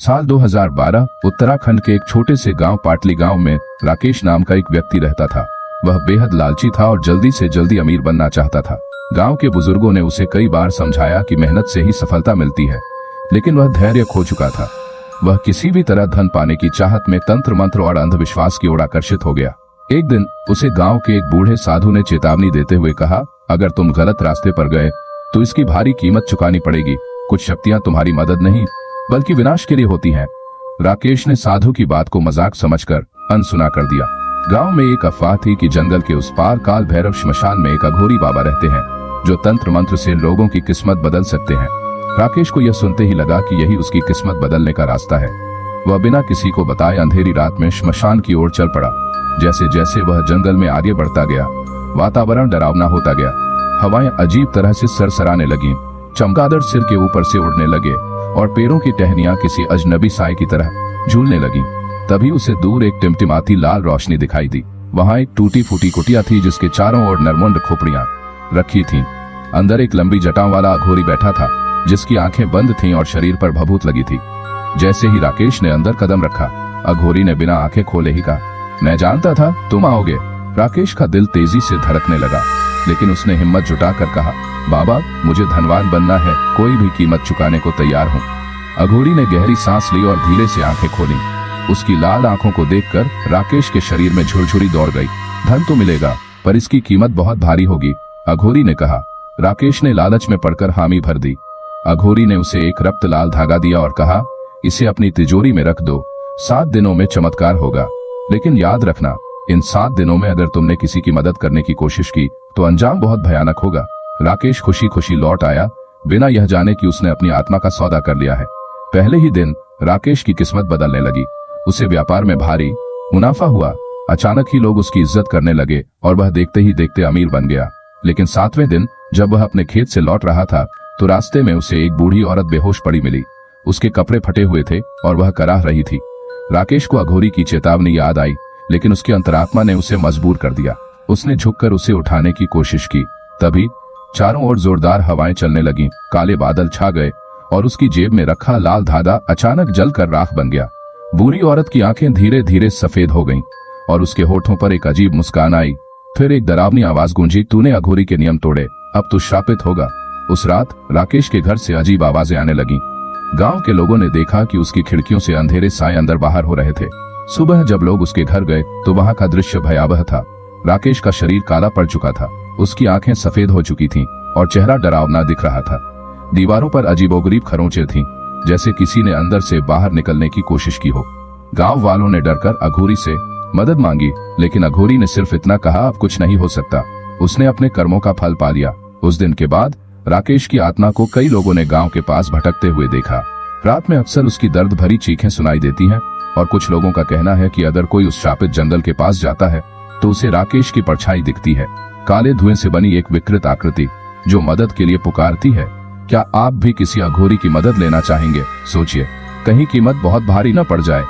साल 2012 उत्तराखंड के एक छोटे से गांव पाटली गांव में राकेश नाम का एक व्यक्ति रहता था। वह बेहद लालची था और जल्दी से जल्दी अमीर बनना चाहता था। गांव के बुजुर्गों ने उसे कई बार समझाया कि मेहनत से ही सफलता मिलती है, लेकिन वह धैर्य खो चुका था। वह किसी भी तरह धन पाने की चाहत में तंत्र मंत्र और अंधविश्वास की ओर आकर्षित हो गया। एक दिन उसे गांव के एक बूढ़े साधु ने चेतावनी देते हुए कहा, अगर तुम गलत रास्ते पर गए तो इसकी भारी कीमत चुकानी पड़ेगी। कुछ शक्तियां तुम्हारी मदद नहीं बल्कि विनाश के लिए होती हैं। राकेश ने साधु की बात को मजाक समझकर अनसुना कर दिया। गांव में एक अफवाह थी कि जंगल के उस पार काल भैरव श्मशान में एक अघोरी बाबा रहते हैं जो तंत्र मंत्र से लोगों की किस्मत बदल सकते हैं। राकेश को यह सुनते ही लगा कि यही उसकी किस्मत बदलने का रास्ता है। वह बिना किसी को बताए अंधेरी रात में श्मशान की ओर चल पड़ा। जैसे जैसे वह जंगल में आगे बढ़ता गया, वातावरण डरावना होता गया। हवाएं अजीब तरह से सरसराने लगीं, चमगादड़ सिर के ऊपर से उड़ने लगे और पैरों की टहनियां किसी अजनबी साए की तरह झूलने लगीं। तभी उसे दूर एक टिमटिमाती लाल रोशनी दिखाई दी। वहां एक टूटी फूटी कुटिया थी जिसके चारों ओर नरमुंड खोपड़ियां रखी थीं। अंदर एक लंबी जटाओं वाला अघोरी बैठा था जिसकी आंखें बंद थीं और शरीर पर भभूत लगी थी। जैसे ही राकेश ने अंदर कदम रखा, अघोरी ने बिना आंखें खोले ही कहा, मैं जानता था तुम आओगे। राकेश का दिल तेजी से धड़कने लगा, लेकिन उसने हिम्मत जुटाकर कहा, बाबा मुझे धनवान बनना है, कोई भी कीमत चुकाने को तैयार हूँ। अघोरी ने गहरी सांस ली और धीरे से आंखें खोली। उसकी लाल आंखों को देखकर राकेश के शरीर में झुरझुरी दौड़ गई। धन तो मिलेगा पर इसकी कीमत बहुत भारी होगी, अघोरी ने कहा। राकेश ने लालच में पड़कर हामी भर दी। अघोरी ने उसे एक रक्त लाल धागा दिया और कहा, इसे अपनी तिजोरी में रख दो, 7 दिनों में चमत्कार होगा। लेकिन याद रखना, इन 7 दिनों में अगर तुमने किसी की मदद करने की कोशिश की तो अंजाम बहुत भयानक होगा। राकेश खुशी खुशी लौट आया, बिना यह जाने कि उसने अपनी आत्मा का सौदा कर लिया है। पहले ही दिन राकेश की किस्मत बदलने लगी। उसे व्यापार में भारी मुनाफा हुआ। अचानक ही लोग उसकी इज्जत करने लगे और वह देखते ही देखते अमीर बन गया। लेकिन 7वें दिन जब वह अपने खेत से लौट रहा था तो रास्ते में उसे एक बूढ़ी औरत बेहोश पड़ी मिली। उसके कपड़े फटे हुए थे और वह कराह रही थी। राकेश को अघोरी की चेतावनी याद आई, लेकिन उसकी अंतरात्मा ने उसे मजबूर कर दिया। उसने झुककर उसे उठाने की कोशिश की। तभी चारों ओर जोरदार हवाएं चलने लगीं, काले बादल छा गए और उसकी जेब में रखा लाल धागा अचानक जलकर राख बन गया। बूढ़ी औरत की आंखें धीरे धीरे सफेद हो गईं और उसके होठों पर एक अजीब मुस्कान आई। फिर एक डरावनी आवाज गूंजी, तूने अघोरी के नियम तोड़े, अब तू श्रापित होगा। उस रात राकेश के घर से अजीब आवाजें आने लगीं। गांव के लोगों ने देखा कि उसकी खिड़कियों से अंधेरे साए अंदर बाहर हो रहे थे। सुबह जब लोग उसके घर गए तो वहां का दृश्य भयावह था। राकेश का शरीर काला पड़ चुका था, उसकी आंखें सफेद हो चुकी थीं और चेहरा डरावना दिख रहा था। दीवारों पर अजीबोगरीब खरोंचें थीं, जैसे किसी ने अंदर से बाहर निकलने की कोशिश की हो। गांव वालों ने डरकर अघोरी से मदद मांगी, लेकिन अघोरी ने सिर्फ इतना कहा, अब कुछ नहीं हो सकता। उसने अपने कर्मों का फल पा लिया। उस दिन के बाद राकेश की आत्मा को कई लोगों ने गांव के पास भटकते हुए देखा। रात में अक्सर उसकी दर्द भरी चीखें सुनाई देती हैं और कुछ लोगों का कहना है कि अगर कोई उस शापित जंगल के पास जाता है तो उसे राकेश की परछाई दिखती है, काले धुएं से बनी एक विकृत आकृति जो मदद के लिए पुकारती है। क्या आप भी किसी अघोरी की मदद लेना चाहेंगे? सोचिए, कहीं कीमत बहुत भारी न पड़ जाए।